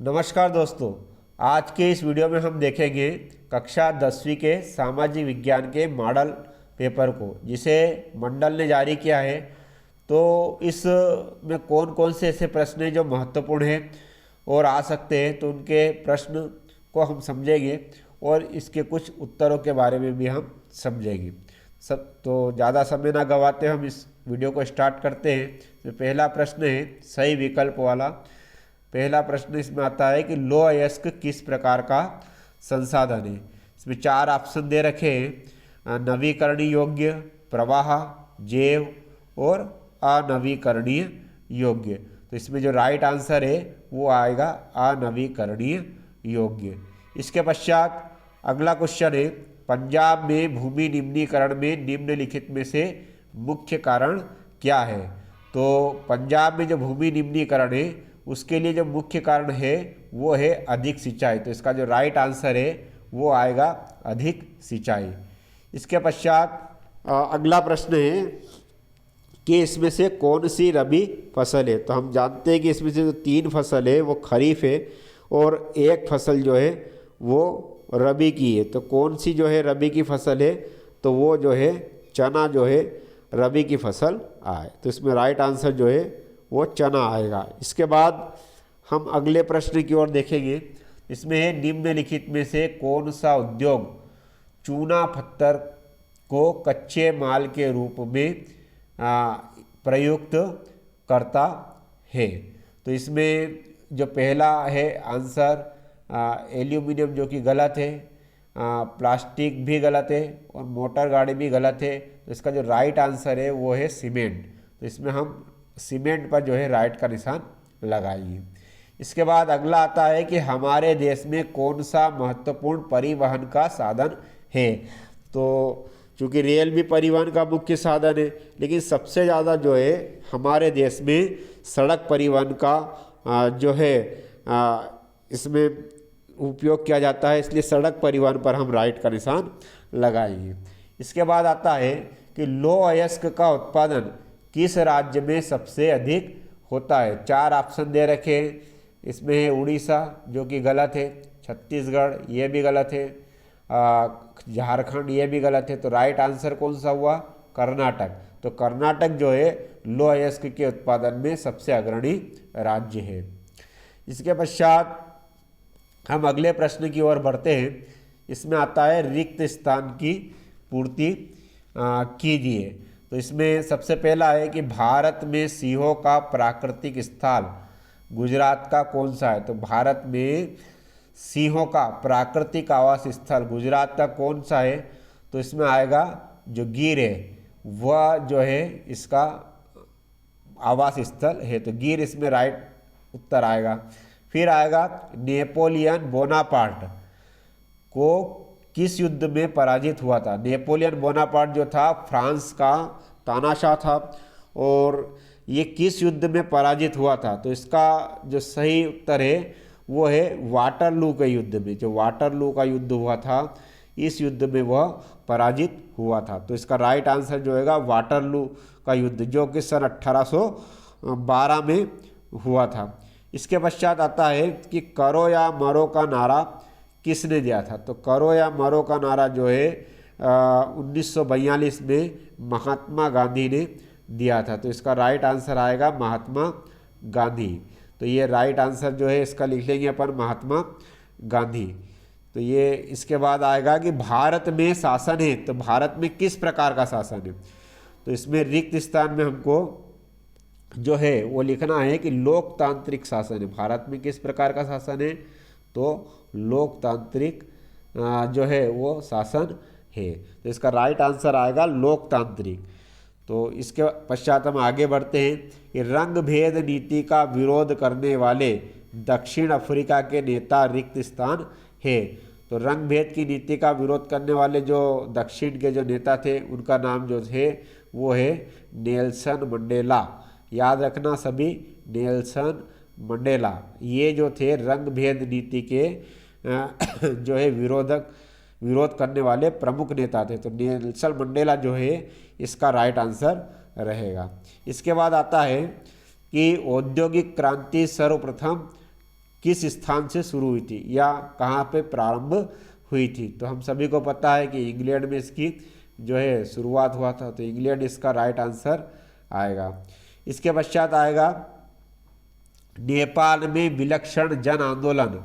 नमस्कार दोस्तों। आज के इस वीडियो में हम देखेंगे कक्षा 10वीं के सामाजिक विज्ञान के मॉडल पेपर को, जिसे मंडल ने जारी किया है। तो इस में कौन कौन से ऐसे प्रश्न हैं जो महत्वपूर्ण हैं और आ सकते हैं, तो उनके प्रश्न को हम समझेंगे और इसके कुछ उत्तरों के बारे में भी हम समझेंगे। सब तो ज़्यादा समय ना गवाते हम इस वीडियो को स्टार्ट करते हैं। तो पहला प्रश्न है सही विकल्प वाला। पहला प्रश्न इसमें आता है कि लौह अयस्क किस प्रकार का संसाधन है। इसमें 4 ऑप्शन दे रखे हैं: नवीकरणीय योग्य, प्रवाह, जैव और अनवीकरणीय योग्य। तो इसमें जो राइट आंसर है वो आएगा अनवीकरणीय योग्य। इसके पश्चात अगला क्वेश्चन है पंजाब में भूमि निम्नीकरण में निम्नलिखित में से मुख्य कारण क्या है। तो पंजाब में जो भूमि निम्नीकरण है उसके लिए जो मुख्य कारण है वो है अधिक सिंचाई। तो इसका जो राइट आंसर है वो आएगा अधिक सिंचाई। इसके पश्चात अगला प्रश्न है कि इसमें से कौन सी रबी फसल है। तो हम जानते हैं कि इसमें से जो 3 फसल है वो खरीफ है और 1 फसल जो है वो रबी की है। तो कौन सी जो है रबी की फसल है, तो वो जो है चना जो है रबी की फसल आए। तो इसमें राइट आंसर जो है वो चना आएगा। इसके बाद हम अगले प्रश्न की ओर देखेंगे। इसमें है निम्नलिखित में से कौन सा उद्योग चूना पत्थर को कच्चे माल के रूप में प्रयुक्त करता है। तो इसमें जो पहला है आंसर एल्यूमिनियम, जो कि गलत है, प्लास्टिक भी गलत है और मोटर गाड़ी भी गलत है। तो इसका जो राइट आंसर है वो है सीमेंट। तो इसमें हम सीमेंट पर जो है राइट का निशान लगाएंगे। इसके बाद अगला आता है कि हमारे देश में कौन सा महत्वपूर्ण परिवहन का साधन है। तो चूँकि रेल भी परिवहन का मुख्य साधन है, लेकिन सबसे ज़्यादा जो है हमारे देश में सड़क परिवहन का जो है इसमें उपयोग किया जाता है, इसलिए सड़क परिवहन पर हम राइट का निशान लगाएंगे। इसके बाद आता है कि लौह अयस्क का उत्पादन किस राज्य में सबसे अधिक होता है। 4 ऑप्शन दे रखे हैं। इसमें है उड़ीसा, जो कि गलत है, छत्तीसगढ़ ये भी गलत है, झारखंड ये भी गलत है। तो राइट आंसर कौन सा हुआ? कर्नाटक। तो कर्नाटक जो है लौह अयस्क के उत्पादन में सबसे अग्रणी राज्य है। इसके पश्चात हम अगले प्रश्न की ओर बढ़ते हैं। इसमें आता है रिक्त स्थान की पूर्ति कीजिए। तो इसमें सबसे पहला है कि भारत में सिंहों का प्राकृतिक स्थल गुजरात का कौन सा है। तो भारत में सिंहों का प्राकृतिक आवास स्थल गुजरात का कौन सा है। तो इसमें आएगा जो गिर है वह जो है इसका आवास स्थल है। तो गिर इसमें राइट उत्तर आएगा। फिर आएगा नेपोलियन बोनापार्ट को किस युद्ध में पराजित हुआ था। नेपोलियन बोनापार्ट जो था फ्रांस का तानाशाह था और ये किस युद्ध में पराजित हुआ था। तो इसका जो सही उत्तर है वो है वाटरलू के युद्ध में। जो वाटरलू का युद्ध हुआ था, इस युद्ध में वह पराजित हुआ था। तो इसका राइट आंसर जो है वाटरलू का युद्ध, जो कि सन 1812 में हुआ था। इसके पश्चात आता है कि करो या मरो का नारा किसने दिया था। तो करो या मरो का नारा जो है 1942 में महात्मा गांधी ने दिया था। तो इसका राइट आंसर आएगा महात्मा गांधी। तो ये राइट आंसर जो है इसका लिख लेंगे अपन महात्मा गांधी। तो ये इसके बाद आएगा कि भारत में शासन है। तो भारत में किस प्रकार का शासन है। तो इसमें रिक्त स्थान में हमको जो है वो लिखना है कि लोकतांत्रिक शासन है। भारत में किस प्रकार का शासन है, तो लोकतांत्रिक जो है वो शासन है। तो इसका राइट आंसर आएगा लोकतांत्रिक। तो इसके पश्चात हम आगे बढ़ते हैं कि रंग भेद नीति का विरोध करने वाले दक्षिण अफ्रीका के नेता रिक्त स्थान है। तो रंग भेद की नीति का विरोध करने वाले जो दक्षिण के जो नेता थे उनका नाम जो है वो है नेल्सन मंडेला। याद रखना सभी, नेल्सन मंडेला ये जो थे रंग भेद नीति के जो है विरोध करने वाले प्रमुख नेता थे। तो नेल्सन मंडेला जो है इसका राइट आंसर रहेगा। इसके बाद आता है कि औद्योगिक क्रांति सर्वप्रथम किस स्थान से शुरू हुई थी या कहाँ पे प्रारंभ हुई थी? तो हम सभी को पता है कि इंग्लैंड में इसकी जो है शुरुआत हुआ था, तो इंग्लैंड इसका राइट आंसर आएगा। इसके पश्चात आएगा नेपाल में विलक्षण जन आंदोलन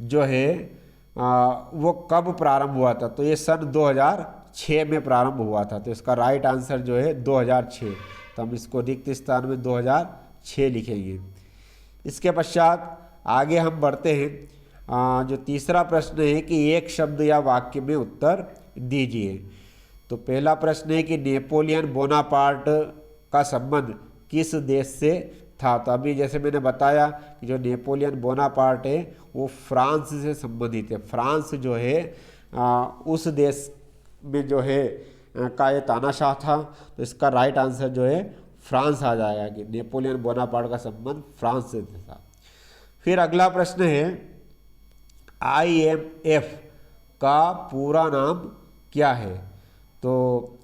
जो है वो कब प्रारंभ हुआ था? तो ये सन 2006 में प्रारंभ हुआ था, तो इसका राइट आंसर जो है 2006। तो हम इसको रिक्त स्थान में 2006 लिखेंगे। इसके पश्चात आगे हम बढ़ते हैं। जो तीसरा प्रश्न है कि एक शब्द या वाक्य में उत्तर दीजिए। तो पहला प्रश्न है कि नेपोलियन बोनापार्ट का संबंध किस देश से था? तो अभी जैसे मैंने बताया कि जो नेपोलियन बोनापार्ट है वो फ्रांस से संबंधित है। फ्रांस जो है उस देश में जो है का ये तानाशाह था, तो इसका राइट आंसर जो है फ्रांस आ जाएगा कि नेपोलियन बोनापार्ट का संबंध फ्रांस से था। फिर अगला प्रश्न है IMF का पूरा नाम क्या है? तो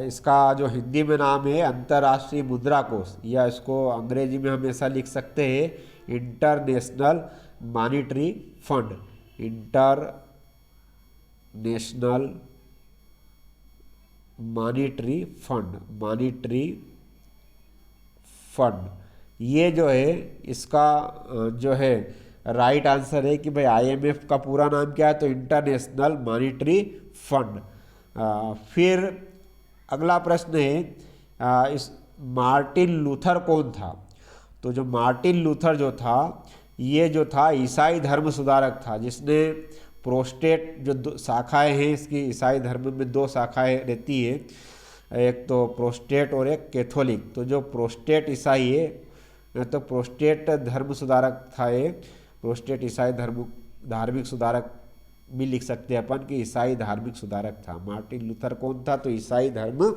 इसका जो हिंदी में नाम है अंतर्राष्ट्रीय मुद्रा कोष, या इसको अंग्रेजी में हम ऐसा लिख सकते हैं international monetary fund. International monetary fund ये जो है इसका जो है राइट आंसर है कि भाई IMF का पूरा नाम क्या है? तो इंटरनेशनल मॉनिटरी फंड। फिर अगला प्रश्न है इस मार्टिन लूथर कौन था? तो जो मार्टिन लूथर जो था ये जो था ईसाई धर्म सुधारक था, जिसने प्रोस्टेट जो दो शाखाएँ हैं इसकी, ईसाई धर्म में दो शाखाएँ रहती है, एक तो प्रोस्टेट और एक कैथोलिक। तो जो प्रोस्टेट ईसाई है तो प्रोस्टेट धर्म सुधारक था ये, प्रोस्टेट ईसाई धार्मिक सुधारक भी लिख सकते हैं अपन कि ईसाई धार्मिक सुधारक था। मार्टिन लूथर कौन था? तो ईसाई धर्म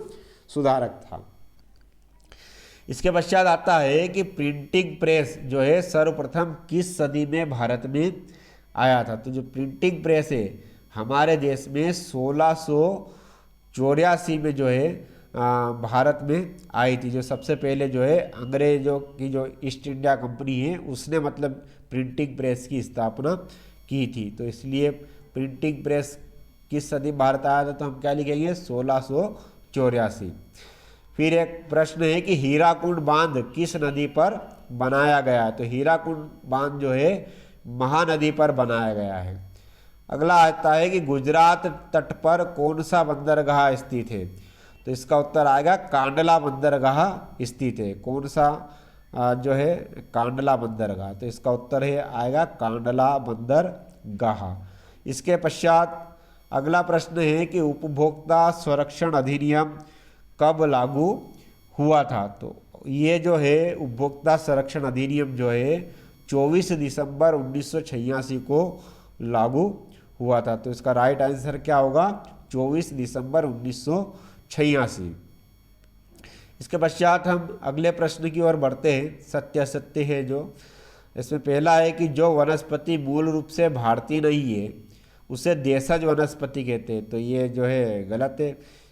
सुधारक था। इसके पश्चात आता है कि प्रिंटिंग प्रेस जो है सर्वप्रथम किस सदी में भारत में आया था? तो जो प्रिंटिंग प्रेस है हमारे देश में 1684 में जो है भारत में आई थी। जो सबसे पहले जो है अंग्रेजों की जो ईस्ट इंडिया कंपनी है उसने मतलब प्रिंटिंग प्रेस की स्थापना की थी। तो इसलिए प्रिंटिंग प्रेस किस सदी भारत आया था? तो हम क्या लिखेंगे 1684। फिर एक प्रश्न है कि हीराकुंड बांध किस नदी पर बनाया गया है? तो हीराकुंड बांध जो है महानदी पर बनाया गया है। अगला आता है कि गुजरात तट पर कौन सा बंदरगाह स्थित है? तो इसका उत्तर आएगा कांडला बंदरगाह स्थित है। कौन सा जो है कांडला बंदरगाह, तो इसका उत्तर है आएगा कांडला बंदरगाह। इसके पश्चात अगला प्रश्न है कि उपभोक्ता संरक्षण अधिनियम कब लागू हुआ था? तो ये जो है उपभोक्ता संरक्षण अधिनियम जो है 24 दिसंबर 1986 को लागू हुआ था। तो इसका राइट आंसर क्या होगा? 24 दिसंबर 1986। इसके पश्चात हम अगले प्रश्न की ओर बढ़ते हैं। सत्य असत्य है जो इसमें पहला है कि जो वनस्पति मूल रूप से भारतीय नहीं है उसे देशज वनस्पति कहते हैं। तो ये जो है गलत है,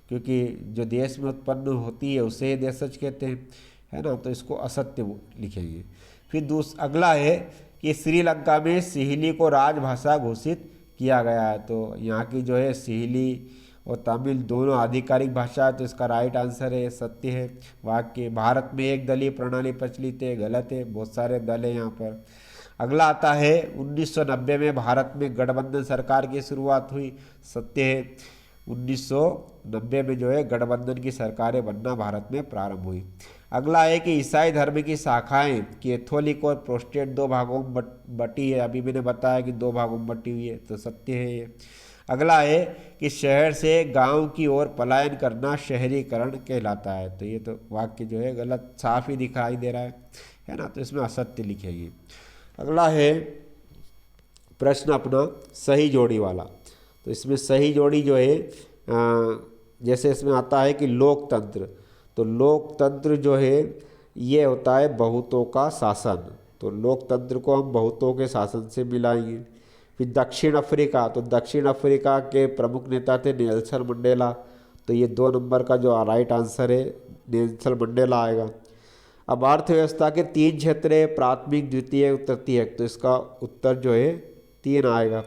क्योंकि जो देश में उत्पन्न होती है उसे देशज कहते हैं, है ना। तो इसको असत्य लिखेंगे। फिर अगला है कि श्रीलंका में सिहली को राजभाषा घोषित किया गया है। तो यहाँ की जो है सिहली और तमिल दोनों आधिकारिक भाषा है, तो इसका राइट आंसर है सत्य है। वाक्य भारत में एक दलीय प्रणाली प्रचलित है, गलत है, बहुत सारे दल हैं यहाँ पर। अगला आता है 1990 में भारत में गठबंधन सरकार की शुरुआत हुई, सत्य है। 1990 में जो है गठबंधन की सरकारें बनना भारत में प्रारंभ हुई। अगला है कि ईसाई धर्म की शाखाएं कैथोलिक और प्रोटेस्टेंट दो भागों में बटी है। अभी मैंने बताया कि दो भागों में बटी हुई है, तो सत्य है ये। अगला है कि शहर से गांव की ओर पलायन करना शहरीकरण कहलाता है। तो ये तो वाक्य जो है गलत साफ ही दिखाई दे रहा है ना, तो इसमें असत्य लिखेंगे। अगला है प्रश्न अपना सही जोड़ी वाला। तो इसमें सही जोड़ी जो है जैसे इसमें आता है कि लोकतंत्र, तो लोकतंत्र जो है ये होता है बहुतों का शासन। तो लोकतंत्र को हम बहुतों के शासन से मिलाएंगे। फिर दक्षिण अफ्रीका, तो दक्षिण अफ्रीका के प्रमुख नेता थे नेल्सन मंडेला। तो ये 2 नंबर का जो राइट आंसर है नेल्सन मंडेला आएगा। अब अर्थव्यवस्था के 3 क्षेत्र है, प्राथमिक, द्वितीयक, तृतीयक। तो इसका उत्तर जो है 3 आएगा,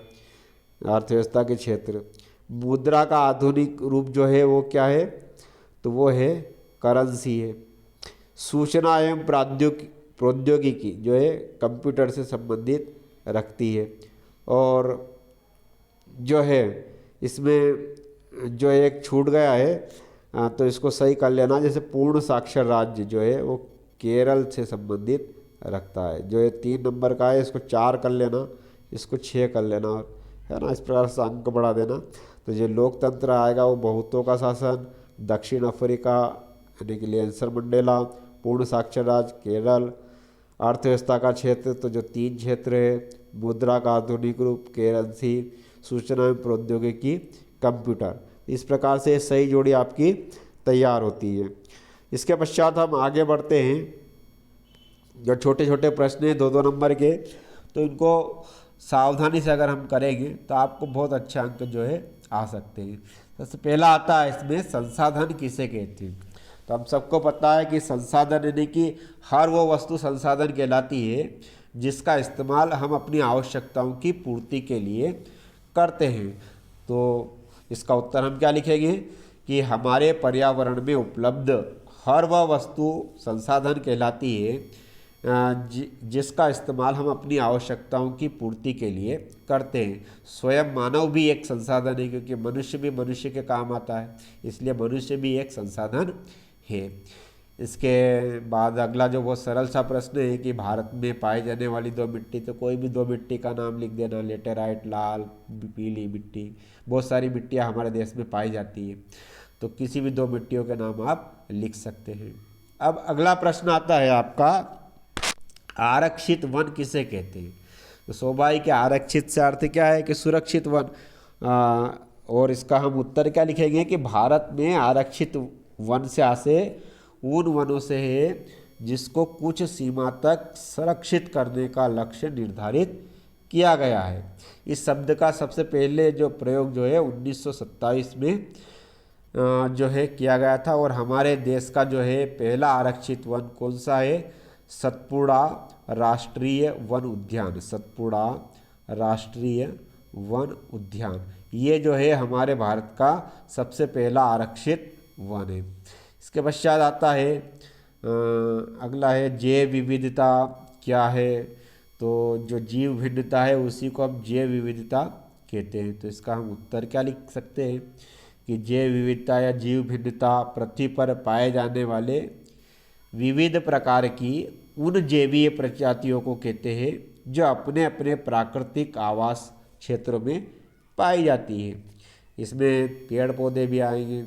अर्थव्यवस्था के क्षेत्र। मुद्रा का आधुनिक रूप जो है वो क्या है, तो वो है करेंसी है। सूचना एवं प्रौद्योगिकी जो है कंप्यूटर से संबंधित रखती है। और जो है इसमें जो एक छूट गया है तो इसको सही कर लेना, जैसे पूर्ण साक्षर राज्य जो है वो केरल से संबंधित रखता है। जो ये 3 नंबर का है इसको 4 कर लेना, इसको 6 कर लेना, है ना। इस प्रकार से अंक बढ़ा देना। तो जो लोकतंत्र आएगा वो बहुतों का शासन, दक्षिण अफ्रीका यानी कि नेल्सन मंडेला, पूर्ण साक्षर राज्य केरल। अर्थव्यवस्था का क्षेत्र तो जो 3 क्षेत्र है, मुद्रा का आधुनिक रूप करेंसी, सूचना एवं प्रौद्योगिकी कंप्यूटर। इस प्रकार से सही जोड़ी आपकी तैयार होती है। इसके पश्चात हम आगे बढ़ते हैं। जो छोटे छोटे प्रश्न हैं 2-2 नंबर के, तो इनको सावधानी से अगर हम करेंगे तो आपको बहुत अच्छा अंक जो है आ सकते हैं। सबसे पहला आता है इसमें, संसाधन किसे कहते हैं। तो हम सबको पता है कि संसाधन यानी कि हर वो वस्तु संसाधन कहलाती है जिसका इस्तेमाल हम अपनी आवश्यकताओं की पूर्ति के लिए करते हैं। तो इसका उत्तर हम क्या लिखेंगे कि हमारे पर्यावरण में उपलब्ध हर वह वस्तु संसाधन कहलाती है जिसका इस्तेमाल हम अपनी आवश्यकताओं की पूर्ति के लिए करते हैं। स्वयं मानव भी एक संसाधन है, क्योंकि मनुष्य भी मनुष्य के काम आता है, इसलिए मनुष्य भी एक संसाधन है। इसके बाद अगला जो बहुत सरल सा प्रश्न है कि भारत में पाई जाने वाली 2 मिट्टी, तो कोई भी 2 मिट्टी का नाम लिख देना, लेटेराइट, लाल, पीली मिट्टी। बहुत सारी मिट्टियाँ हमारे देश में पाई जाती है, तो किसी भी 2 मिट्टियों के नाम आप लिख सकते हैं। अब अगला प्रश्न आता है आपका, आरक्षित वन किसे कहते हैं। तो शोभाई के आरक्षित से अर्थ क्या है कि सुरक्षित वन। और इसका हम उत्तर क्या लिखेंगे कि भारत में आरक्षित वन से आशय उन वनों से है जिसको कुछ सीमा तक संरक्षित करने का लक्ष्य निर्धारित किया गया है। इस शब्द का सबसे पहले जो प्रयोग जो है 1927 में जो है किया गया था। और हमारे देश का जो है पहला आरक्षित वन कौन सा है, सतपुड़ा राष्ट्रीय वन उद्यान। सतपुड़ा राष्ट्रीय वन उद्यान, ये जो है हमारे भारत का सबसे पहला आरक्षित वन है। इसके पश्चात आता है अगला है जैव विविधता क्या है। तो जो जीव भिन्नता है उसी को हम जैव विविधता कहते हैं। तो इसका हम उत्तर क्या लिख सकते हैं कि जैव विविधता या जीव भिन्नता पृथ्वी पर पाए जाने वाले विविध प्रकार की उन जैवीय प्रजातियों को कहते हैं जो अपने अपने प्राकृतिक आवास क्षेत्रों में पाई जाती है। इसमें पेड़ पौधे भी आएंगे,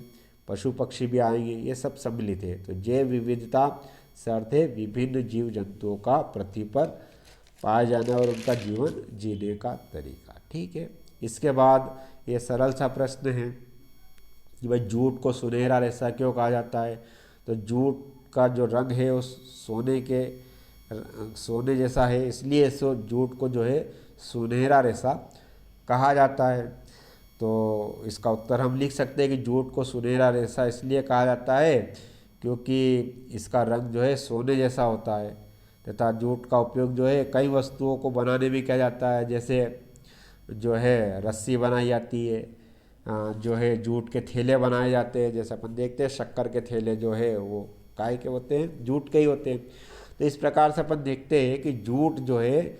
पशु पक्षी भी आएंगे, ये सब सम्मिलित है। तो जैव विविधता से अर्थ है विभिन्न जीव जंतुओं का पृथ्वी पर पाया जाना और उनका जीवन जीने का तरीका। ठीक है। इसके बाद ये सरल सा प्रश्न है कि भाई जूट को सुनहरा रेशा क्यों कहा जाता है। तो जूट का जो रंग है वो सोने जैसा है, इसलिए इसको जूट को जो है सुनहरा रेशा कहा जाता है। तो इसका उत्तर हम लिख सकते हैं कि जूट को सुनहरा रेशा इसलिए कहा जाता है क्योंकि इसका रंग जो है सोने जैसा होता है, तथा जूट का उपयोग जो है कई वस्तुओं को बनाने में किया जाता है। जैसे जो है रस्सी बनाई जाती है, जो है जूट के थैले बनाए जाते हैं। जैसे अपन देखते हैं शक्कर के थैले जो है वो काय के होते हैं, जूट के ही होते हैं। तो इस प्रकार से अपन देखते हैं कि जूट जो है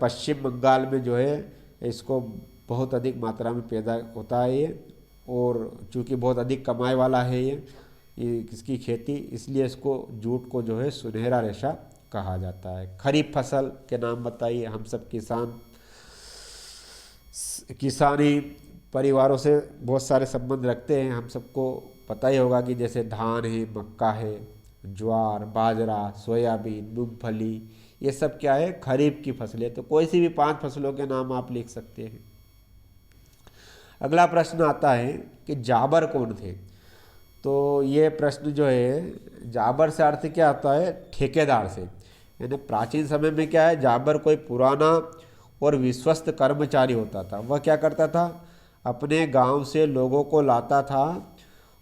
पश्चिम बंगाल में जो है इसको बहुत अधिक मात्रा में पैदा होता है ये, और चूँकि बहुत अधिक कमाई वाला है ये इसकी खेती, इसलिए इसको जूट को जो है सुनहरा रेशा कहा जाता है। खरीफ फसल के नाम बताइए। हम सब किसानी परिवारों से बहुत सारे संबंध रखते हैं। हम सबको पता ही होगा कि जैसे धान है, मक्का है, ज्वार, बाजरा, सोयाबीन, मूंगफली, ये सब क्या है खरीफ की फसलें। तो कोई सी भी 5 फसलों के नाम आप लिख सकते हैं। अगला प्रश्न आता है कि जाबर कौन थे। तो ये प्रश्न जो है जाबर से अर्थ क्या आता है, ठेकेदार से। यानी प्राचीन समय में क्या है, जाबर कोई पुराना और विश्वस्त कर्मचारी होता था। वह क्या करता था, अपने गांव से लोगों को लाता था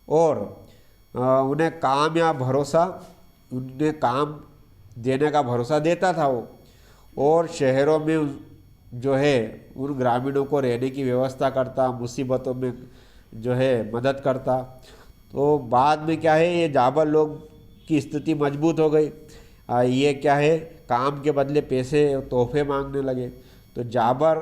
और उन्हें काम या भरोसा उन्हें काम देने का भरोसा देता था वो, और शहरों में जो है उन ग्रामीणों को रहने की व्यवस्था करता, मुसीबतों में जो है मदद करता। तो बाद में क्या है, ये जाबर लोग की स्थिति मजबूत हो गई। ये क्या है, काम के बदले पैसे तोहफे मांगने लगे। तो जाबर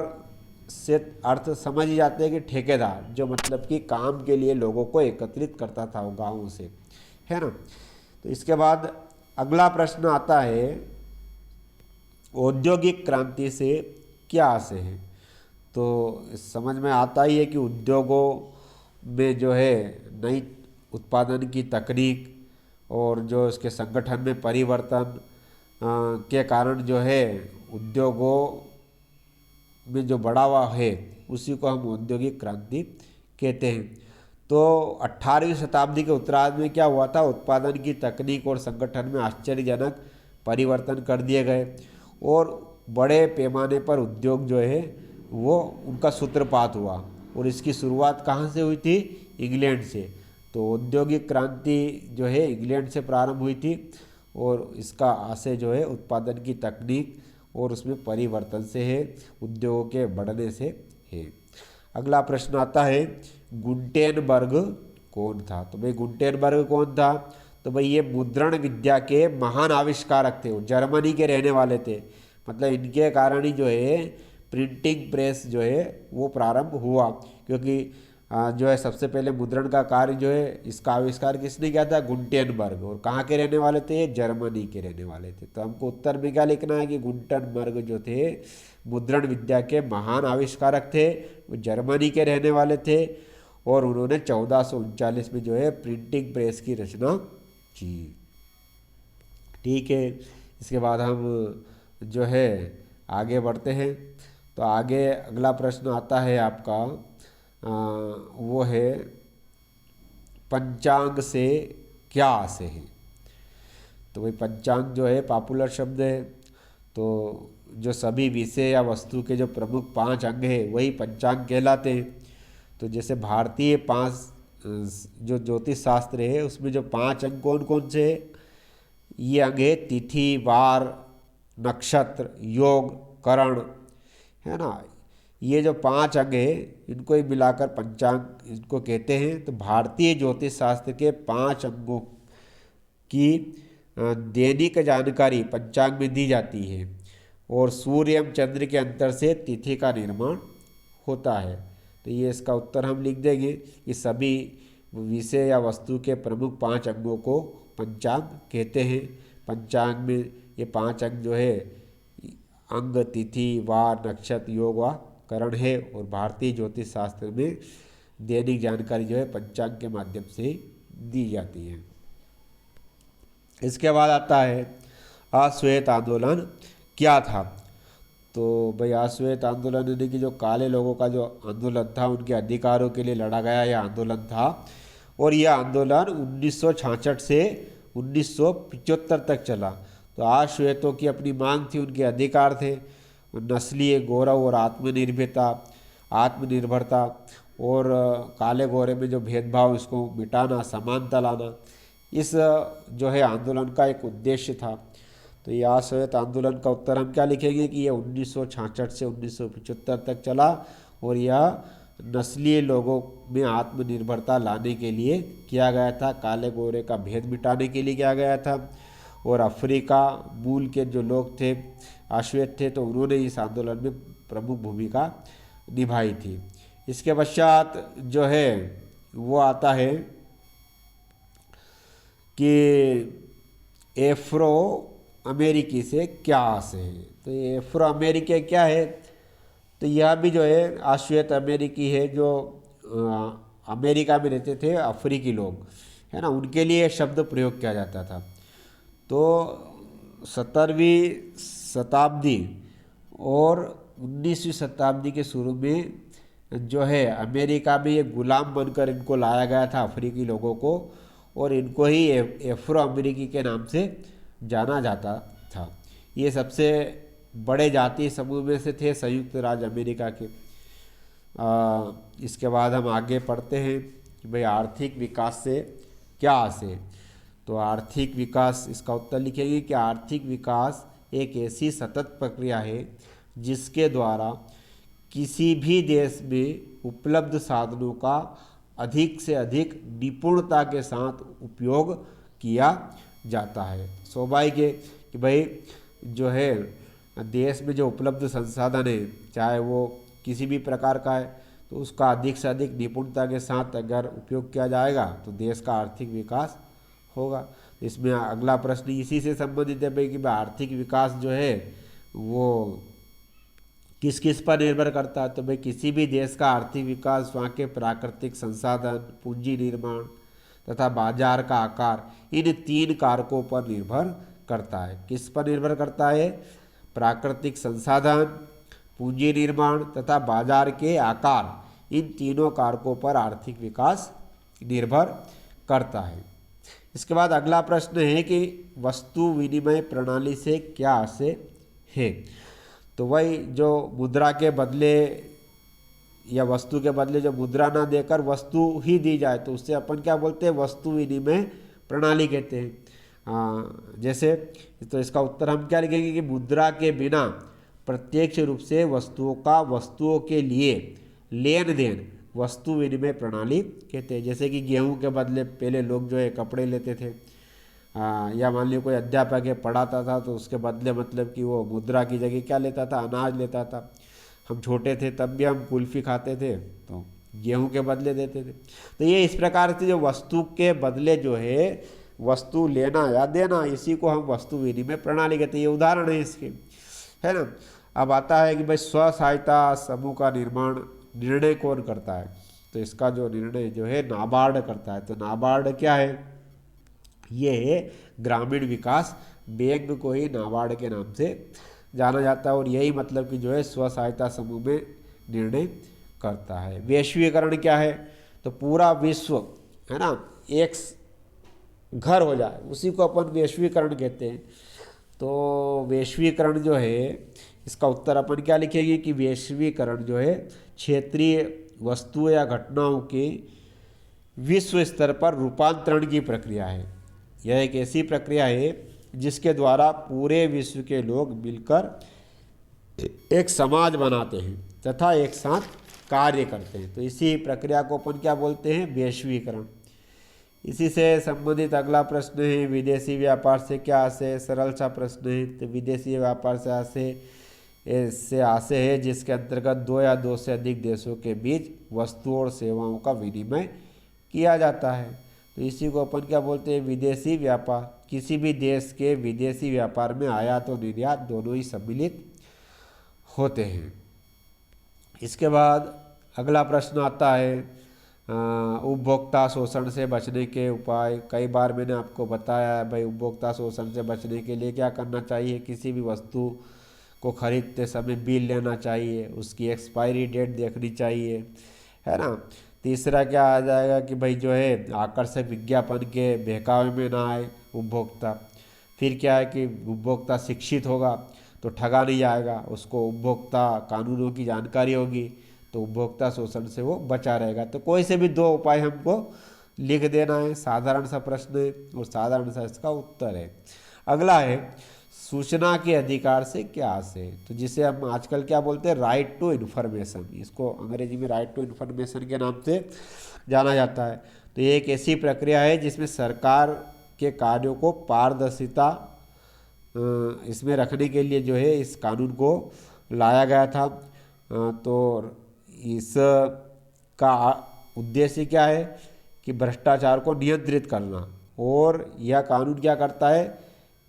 से अर्थ समझ ही जाते हैं कि ठेकेदार, जो मतलब कि काम के लिए लोगों को एकत्रित करता था वो गाँव से, है ना। तो इसके बाद अगला प्रश्न आता है, औद्योगिक क्रांति से क्या आशय है। तो समझ में आता ही है कि उद्योगों में जो है नई उत्पादन की तकनीक और जो इसके संगठन में परिवर्तन के कारण जो है उद्योगों में जो बढ़ावा है उसी को हम औद्योगिक क्रांति कहते हैं। तो 18वीं शताब्दी के उत्तरार्ध में क्या हुआ था, उत्पादन की तकनीक और संगठन में आश्चर्यजनक परिवर्तन कर दिए गए, और बड़े पैमाने पर उद्योग जो है वो उनका सूत्रपात हुआ। और इसकी शुरुआत कहाँ से हुई थी, इंग्लैंड से। तो औद्योगिक क्रांति जो है इंग्लैंड से प्रारंभ हुई थी, और इसका आशय जो है उत्पादन की तकनीक और उसमें परिवर्तन से है, उद्योगों के बढ़ने से है। अगला प्रश्न आता है, गुटेनबर्ग कौन था। तो भाई गुटेनबर्ग कौन था, तो भाई ये मुद्रण विद्या के महान आविष्कारक थे। वो जर्मनी के रहने वाले थे, मतलब इनके कारण ही जो है प्रिंटिंग प्रेस जो है वो प्रारंभ हुआ। क्योंकि जो है सबसे पहले मुद्रण का कार्य जो है इसका आविष्कार किसने किया था, गुटेनबर्ग। और कहाँ के रहने वाले थे, जर्मनी के रहने वाले थे। तो हमको उत्तर में क्या लिखना है कि गुटेनबर्ग जो थे मुद्रण विद्या के महान आविष्कारक थे, वो जर्मनी के रहने वाले थे, और उन्होंने 1439 में जो है प्रिंटिंग प्रेस की रचना की। ठीक है, इसके बाद हम जो है आगे बढ़ते हैं। तो आगे अगला प्रश्न आता है आपका, वो है पंचांग से क्या आशय है। तो भाई पंचांग जो है पॉपुलर शब्द है। तो जो सभी विषय या वस्तु के जो प्रमुख 5 अंग है वही पंचांग कहलाते हैं। तो जैसे भारतीय 5 जो ज्योतिष शास्त्र है उसमें जो 5 अंग कौन कौन से है, ये अंग है तिथि, वार, नक्षत्र, योग, करण, है ना। ये जो 5 अंग है इनको ही मिलाकर पंचांग इनको कहते हैं। तो भारतीय ज्योतिष शास्त्र के 5 अंगों की दैनिक जानकारी पंचांग में दी जाती है, और सूर्य एवं चंद्र के अंतर से तिथि का निर्माण होता है। तो ये इसका उत्तर हम लिख देंगे कि सभी विषय या वस्तु के प्रमुख 5 अंगों को पंचांग कहते हैं। पंचांग में ये 5 अंग जो है अंग, तिथि, वार, नक्षत्र, योग व करण है, और भारतीय ज्योतिष शास्त्र में दैनिक जानकारी जो है पंचांग के माध्यम से दी जाती है। इसके बाद आता है अश्वेत आंदोलन क्या था। तो भाई अश्वेत आंदोलन यानी कि जो काले लोगों का जो आंदोलन था, उनके अधिकारों के लिए लड़ा गया यह आंदोलन था। और यह आंदोलन 1966 से 1975 तक चला। तो अश्वेतों की अपनी मांग थी, उनके अधिकार थे, नस्लीय गौरव और आत्मनिर्भरता और काले गोरे में जो भेदभाव इसको मिटाना, समानता लाना, इस जो है आंदोलन का एक उद्देश्य था। तो ये अश्वेत आंदोलन का उत्तर हम क्या लिखेंगे कि यह 1966 से 1975 तक चला, और यह नस्लीय लोगों में आत्मनिर्भरता लाने के लिए किया गया था, काले गोरे का भेद मिटाने के लिए किया गया था। और अफ्रीका मूल के जो लोग थे, अश्वेत थे, तो उन्होंने इस आंदोलन में प्रमुख भूमिका निभाई थी। इसके पश्चात जो है वो आता है कि एफ्रो अमेरिकी से क्या आशय है। तो ये एफ्रो अमेरिकी क्या है, तो यह भी जो है अश्वेत अमेरिकी है, जो अमेरिका में रहते थे अफ्रीकी लोग, है ना, उनके लिए शब्द प्रयोग किया जाता था। तो 17वीं शताब्दी और 19वीं शताब्दी के शुरू में जो है अमेरिका में ये गुलाम बनकर इनको लाया गया था अफ्रीकी लोगों को, और इनको ही एफ्रो अमेरिकी के नाम से जाना जाता था। ये सबसे बड़े जातीय समूह में से थे संयुक्त राज्य अमेरिका के। इसके बाद हम आगे पढ़ते हैं कि भाई आर्थिक विकास से क्या आशय। तो आर्थिक विकास, इसका उत्तर लिखेंगे कि आर्थिक विकास एक ऐसी सतत प्रक्रिया है जिसके द्वारा किसी भी देश में उपलब्ध साधनों का अधिक से अधिक निपुणता के साथ उपयोग किया जाता है। स्वाभाविक है कि भाई जो है देश में जो उपलब्ध संसाधन है, चाहे वो किसी भी प्रकार का है, तो उसका अधिक से अधिक निपुणता के साथ अगर उपयोग किया जाएगा तो देश का आर्थिक विकास होगा। इसमें अगला प्रश्न इसी से संबंधित है भाई कि आर्थिक विकास जो है वो किस किस पर निर्भर करता है। तो भाई किसी भी देश का आर्थिक विकास वहाँ के प्राकृतिक संसाधन, पूंजी निर्माण तथा बाजार का आकार, इन 3 कारकों पर निर्भर करता है। किस पर निर्भर करता है? प्राकृतिक संसाधन, पूंजी निर्माण तथा बाजार के आकार, इन तीनों कारकों पर आर्थिक विकास निर्भर करता है। इसके बाद अगला प्रश्न है कि वस्तु विनिमय प्रणाली से क्या आशय है। तो वही जो मुद्रा के बदले या वस्तु के बदले जो मुद्रा ना देकर वस्तु ही दी जाए तो उससे अपन क्या बोलते हैं? वस्तु विनिमय प्रणाली कहते हैं। जैसे तो इसका उत्तर हम क्या लिखेंगे कि मुद्रा के बिना प्रत्यक्ष रूप से वस्तुओं का वस्तुओं के लिए लेन देन वस्तु विनिमय प्रणाली कहते हैं। जैसे कि गेहूं के बदले पहले लोग जो है कपड़े लेते थे, या मान लीजिए कोई अध्यापक है पढ़ाता था तो उसके बदले मतलब कि वो मुद्रा की जगह क्या लेता था? अनाज लेता था। हम छोटे थे तब भी हम कुल्फ़ी खाते थे तो गेहूं के बदले देते थे। तो ये इस प्रकार से जो वस्तु के बदले जो है वस्तु लेना या देना, इसी को हम वस्तु विनिमय प्रणाली कहते हैं। ये उदाहरण है इसके, है ना। अब आता है कि भाई स्व सहायता समूह का निर्णय कौन करता है? तो इसका जो निर्णय जो है नाबार्ड करता है। तो नाबार्ड क्या है? ये है ग्रामीण विकास बैंक को ही नाबार्ड के नाम से जाना जाता है, और यही मतलब कि जो है स्व सहायता समूह में निर्णय करता है। वैश्वीकरण क्या है? तो पूरा विश्व, है ना, एक घर हो जाए, उसी को अपन वैश्वीकरण कहते हैं। तो वैश्वीकरण जो है इसका उत्तर अपन क्या लिखेंगे कि वैश्वीकरण जो है क्षेत्रीय वस्तुओं या घटनाओं के विश्व स्तर पर रूपांतरण की प्रक्रिया है। यह एक ऐसी प्रक्रिया है जिसके द्वारा पूरे विश्व के लोग मिलकर एक समाज बनाते हैं तथा एक साथ कार्य करते हैं। तो इसी प्रक्रिया को अपन क्या बोलते हैं? वैश्वीकरण। इसी से संबंधित अगला प्रश्न है विदेशी व्यापार से क्या आशय? सरल सा प्रश्न है। तो विदेशी व्यापार से आशय है जिसके अंतर्गत 2 या 2 से अधिक देशों के बीच वस्तुओं और सेवाओं का विनिमय किया जाता है। तो इसी को अपन क्या बोलते हैं? विदेशी व्यापार। किसी भी देश के विदेशी व्यापार में आयात और निर्यात दोनों ही सम्मिलित होते हैं। इसके बाद अगला प्रश्न आता है उपभोक्ता शोषण से बचने के उपाय। कई बार मैंने आपको बताया है भाई उपभोक्ता शोषण से बचने के लिए क्या करना चाहिए। किसी भी वस्तु को खरीदते समय बिल लेना चाहिए, उसकी एक्सपायरी डेट देखनी चाहिए, है ना। तीसरा क्या आ जाएगा कि भाई जो है आकर्षक विज्ञापन के बहकावे में ना आए उपभोक्ता। फिर क्या है कि उपभोक्ता शिक्षित होगा तो ठगा नहीं जाएगा, उसको उपभोक्ता कानूनों की जानकारी होगी तो उपभोक्ता शोषण से वो बचा रहेगा। तो कोई से भी 2 उपाय हमको लिख देना है। साधारण सा प्रश्न है और साधारण सा इसका उत्तर है। अगला है सूचना के अधिकार से क्या आशय? तो जिसे हम आजकल क्या बोलते हैं? Right to information. इसको अंग्रेजी में राइट टू इन्फॉर्मेशन के नाम से जाना जाता है। तो ये एक ऐसी प्रक्रिया है जिसमें सरकार के कार्यों को पारदर्शिता इसमें रखने के लिए जो है इस कानून को लाया गया था। तो इस का उद्देश्य क्या है कि भ्रष्टाचार को नियंत्रित करना, और यह कानून क्या करता है?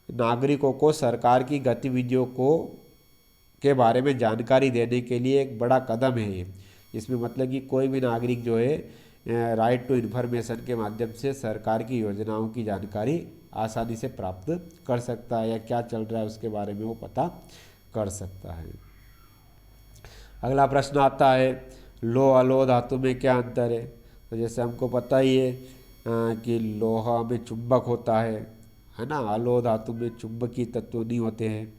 नागरिकों को सरकार की गतिविधियों के बारे में जानकारी देने के लिए एक बड़ा कदम है ये। इसमें मतलब कि कोई भी नागरिक जो है राइट टू इन्फॉर्मेशन के माध्यम से सरकार की योजनाओं की जानकारी आसानी से प्राप्त कर सकता है, या क्या चल रहा है उसके बारे में वो पता कर सकता है। अगला प्रश्न आता है लोह अलोह धातु में क्या अंतर है? तो जैसे हमको पता ही है कि लोहा में चुंबक होता है ना। अलोह धातु में चुंबकीय तत्व नहीं होते हैं,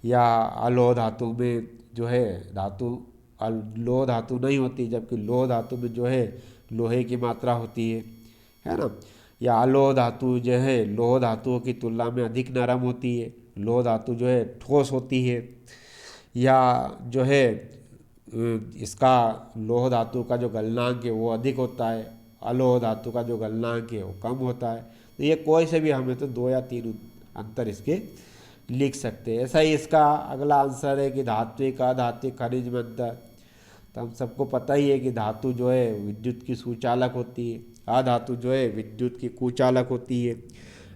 या अलोह धातु में जो है लोह धातु नहीं होती, जबकि लोह धातु में जो है लोहे की मात्रा होती है ना। या अलोह धातु जो है लोह धातुओं की तुलना में अधिक नरम होती है, लोह धातु जो है ठोस होती है। या जो है इसका लोह धातु का जो गलनांक है वो अधिक होता है, अलोह धातु का जो गलनांक है वो कम होता है। तो ये कोई से भी हमें तो 2 या 3 अंतर इसके लिख सकते हैं। ऐसा ही इसका अगला आंसर है कि धात्विक अधात्विक खनिज में अंतर। तो हम सबको पता ही है कि धातु जो है विद्युत की सुचालक होती है, अधातु जो है विद्युत की कुचालक होती है।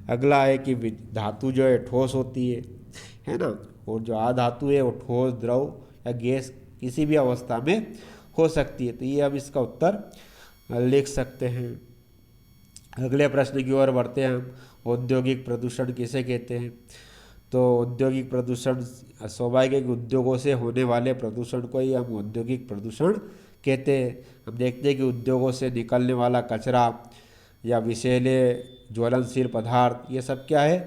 अगला है कि धातु जो है ठोस होती है ना, और जो अधातु है वो ठोस, द्रव या गैस किसी भी अवस्था में हो सकती है। तो ये हम इसका उत्तर लिख सकते हैं। अगले प्रश्न की ओर बढ़ते हैं हम। औद्योगिक प्रदूषण किसे कहते हैं? तो औद्योगिक प्रदूषण स्वाभाविक उद्योगों से होने वाले प्रदूषण को ही हम औद्योगिक प्रदूषण कहते हैं। हम देखते हैं कि उद्योगों से निकलने वाला कचरा या विषैले ज्वलनशील पदार्थ ये सब क्या है,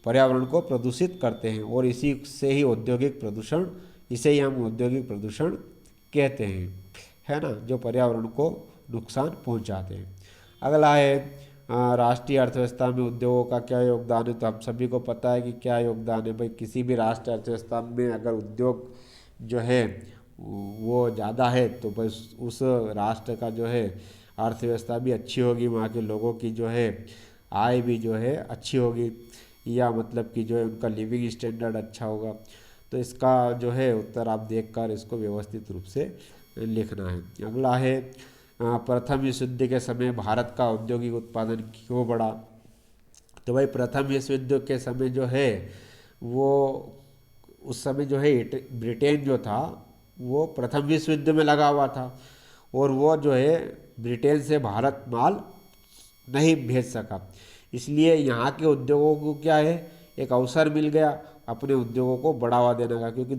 पर्यावरण को प्रदूषित करते हैं, और इसी से ही औद्योगिक प्रदूषण, इसे ही हम औद्योगिक प्रदूषण कहते हैं, है ना, जो पर्यावरण को नुकसान पहुंचाते हैं। अगला है राष्ट्रीय अर्थव्यवस्था में उद्योगों का क्या योगदान है? तो हम सभी को पता है कि क्या योगदान है भाई। किसी भी राष्ट्रीय अर्थव्यवस्था में अगर उद्योग जो है वो ज़्यादा है तो बस उस राष्ट्र का जो है अर्थव्यवस्था भी अच्छी होगी, वहाँ के लोगों की जो है आय भी जो है अच्छी होगी, या मतलब कि जो है उनका लिविंग स्टैंडर्ड अच्छा होगा। तो इसका जो है उत्तर आप देखकर इसको व्यवस्थित रूप से लिखना है। अगला है प्रथम विश्व युद्ध के समय भारत का औद्योगिक उत्पादन क्यों बढ़ा? तो भाई प्रथम विश्व युद्ध के समय जो है वो उस समय जो है ब्रिटेन जो था वो प्रथम विश्व युद्ध में लगा हुआ था, और वो जो है ब्रिटेन से भारत माल नहीं भेज सका। इसलिए यहाँ के उद्योगों को क्या है, एक अवसर मिल गया अपने उद्योगों को बढ़ावा देने का, क्योंकि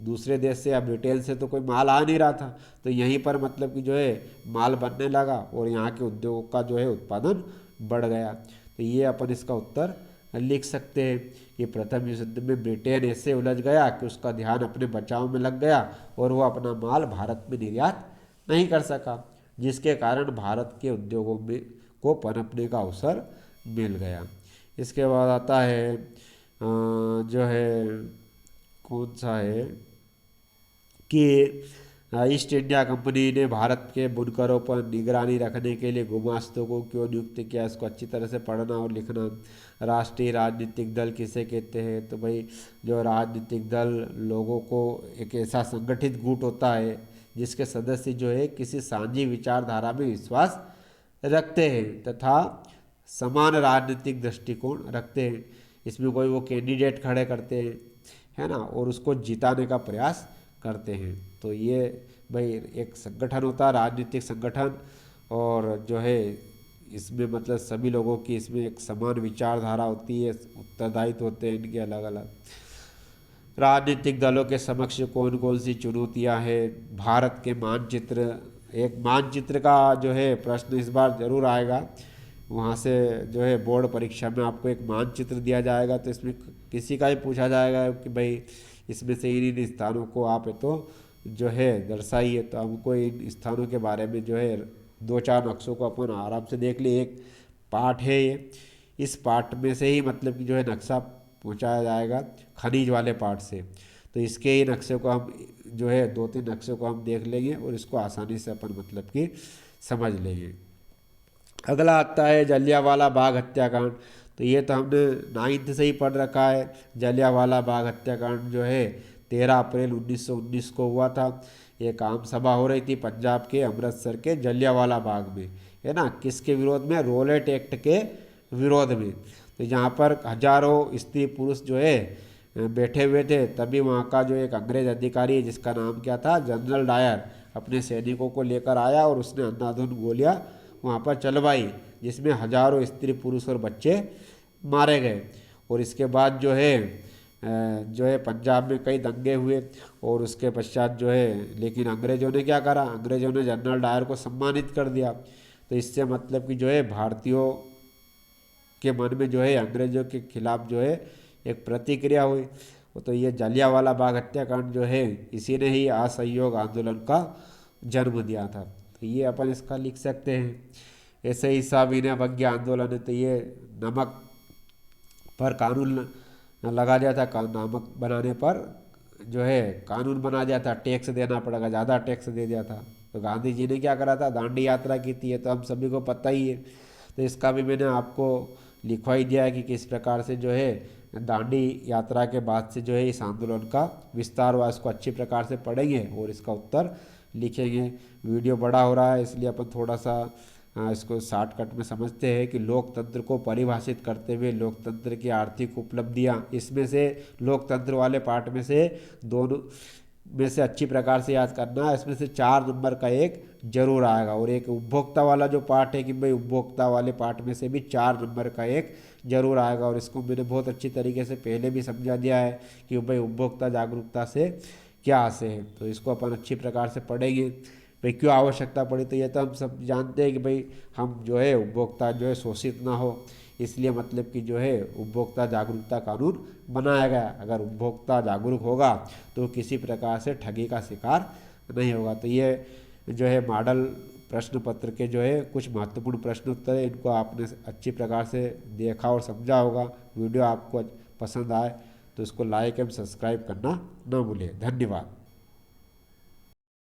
दूसरे देश से या ब्रिटेन से तो कोई माल आ नहीं रहा था। तो यहीं पर मतलब कि जो है माल बनने लगा और यहाँ के उद्योगों का जो है उत्पादन बढ़ गया। तो ये अपन इसका उत्तर लिख सकते हैं कि प्रथम विश्व युद्ध में ब्रिटेन ऐसे उलझ गया कि उसका ध्यान अपने बचाव में लग गया और वो अपना माल भारत में निर्यात नहीं कर सका, जिसके कारण भारत के उद्योगों में को पनपने का अवसर मिल गया। इसके बाद आता है जो है कौन सा है कि ईस्ट इंडिया कंपनी ने भारत के बुनकरों पर निगरानी रखने के लिए गुमास्तों को क्यों नियुक्त किया? इसको अच्छी तरह से पढ़ना और लिखना। राष्ट्रीय राजनीतिक दल किसे कहते हैं? तो भाई जो राजनीतिक दल लोगों को एक ऐसा संगठित गुट होता है जिसके सदस्य जो है किसी साझी विचारधारा में विश्वास रखते हैं तथा समान राजनीतिक दृष्टिकोण रखते हैं। इसमें कोई वो कैंडिडेट खड़े करते हैं, है ना, और उसको जिताने का प्रयास करते हैं। तो ये भाई एक संगठन होता है, राजनीतिक संगठन, और जो है इसमें मतलब सभी लोगों की इसमें एक समान विचारधारा होती है, उत्तरदायित्व होते हैं इनके अलग अलग। राजनीतिक दलों के समक्ष कौन कौन सी चुनौतियां हैं? भारत के मानचित्र, एक मानचित्र का जो है प्रश्न इस बार जरूर आएगा, वहाँ से जो है बोर्ड परीक्षा में आपको एक मानचित्र दिया जाएगा। तो इसमें किसी का ही पूछा जाएगा कि भाई इसमें से इन स्थानों को आप तो जो है दर्शाइए। तो हमको इन स्थानों के बारे में जो है 2-4 नक्शों को अपन आराम से देख लिए। एक पाठ है ये, इस पाठ में से ही मतलब कि जो है नक्शा पहुँचाया जाएगा खनिज वाले पाठ से। तो इसके ही नक्शे को हम जो है 2-3 नक्शे को हम देख लेंगे और इसको आसानी से अपन मतलब कि समझ लेंगे। अगला आता है जलियांवाला बाग हत्याकांड। तो ये तो हमने 9th से ही पढ़ रखा है। जलियांवाला बाग हत्याकांड जो है 13 अप्रैल 1919 को हुआ था। एक आम सभा हो रही थी पंजाब के अमृतसर के जलियांवाला बाग में, है ना, किसके विरोध में? रोलेट एक्ट के विरोध में। तो यहाँ पर हजारों स्त्री पुरुष जो है बैठे हुए थे। तभी वहाँ का जो एक अंग्रेज अधिकारी है जिसका नाम क्या था, जनरल डायर, अपने सैनिकों को लेकर आया और उसने अंधाधुंध गोलियाँ वहाँ पर चलवाई, जिसमें हजारों स्त्री पुरुष और बच्चे मारे गए। और इसके बाद जो है पंजाब में कई दंगे हुए और उसके पश्चात जो है, लेकिन अंग्रेज़ों ने क्या करा, अंग्रेज़ों ने जनरल डायर को सम्मानित कर दिया। तो इससे मतलब कि जो है भारतीयों के मन में जो है अंग्रेज़ों के खिलाफ जो है एक प्रतिक्रिया हुई। तो ये जलियांवाला बाग हत्याकांड जो है इसी ने ही असहयोग आंदोलन का जन्म दिया था। तो ये अपन इसका लिख सकते हैं। ऐसे ही सविनय अवज्ञा आंदोलन है, तो ये नमक पर कानून लगा दिया था, नमक बनाने पर जो है कानून बना दिया था, टैक्स देना पड़ेगा, ज़्यादा टैक्स दे दिया था। तो गांधी जी ने क्या करा था, दांडी यात्रा की थी, ये तो हम सभी को पता ही है। तो इसका भी मैंने आपको लिखवा ही दिया है कि किस प्रकार से जो है दांडी यात्रा के बाद से जो है इस आंदोलन का विस्तार हुआ, इसको अच्छी प्रकार से पढ़ेंगे और इसका उत्तर लिखेंगे। वीडियो बड़ा हो रहा है इसलिए अपन थोड़ा सा इसको शॉर्टकट में समझते हैं कि लोकतंत्र को परिभाषित करते हुए लोकतंत्र की आर्थिक उपलब्धियां, इसमें से लोकतंत्र वाले पार्ट में से दोनों में से अच्छी प्रकार से याद करना है। इसमें से 4 नंबर का एक जरूर आएगा, और एक उपभोक्ता वाला जो पार्ट है कि भाई उपभोक्ता वाले पार्ट में से भी 4 नंबर का एक जरूर आएगा। और इसको मैंने बहुत अच्छी तरीके से पहले भी समझा दिया है कि भाई उपभोक्ता जागरूकता से क्या आशय है, तो इसको अपन अच्छी प्रकार से पढ़ेंगे। भाई क्यों आवश्यकता पड़ी, तो ये तो हम सब जानते हैं कि भाई हम जो है उपभोक्ता जो है शोषित ना हो, इसलिए मतलब कि जो है उपभोक्ता जागरूकता कानून बनाया गया। अगर उपभोक्ता जागरूक होगा तो किसी प्रकार से ठगी का शिकार नहीं होगा। तो ये जो है मॉडल प्रश्न पत्र के जो है कुछ महत्वपूर्ण प्रश्न उत्तर है, इनको आपने अच्छी प्रकार से देखा और समझा होगा। वीडियो आपको पसंद आए तो इसको लाइक एवं सब्सक्राइब करना न भूलें। धन्यवाद।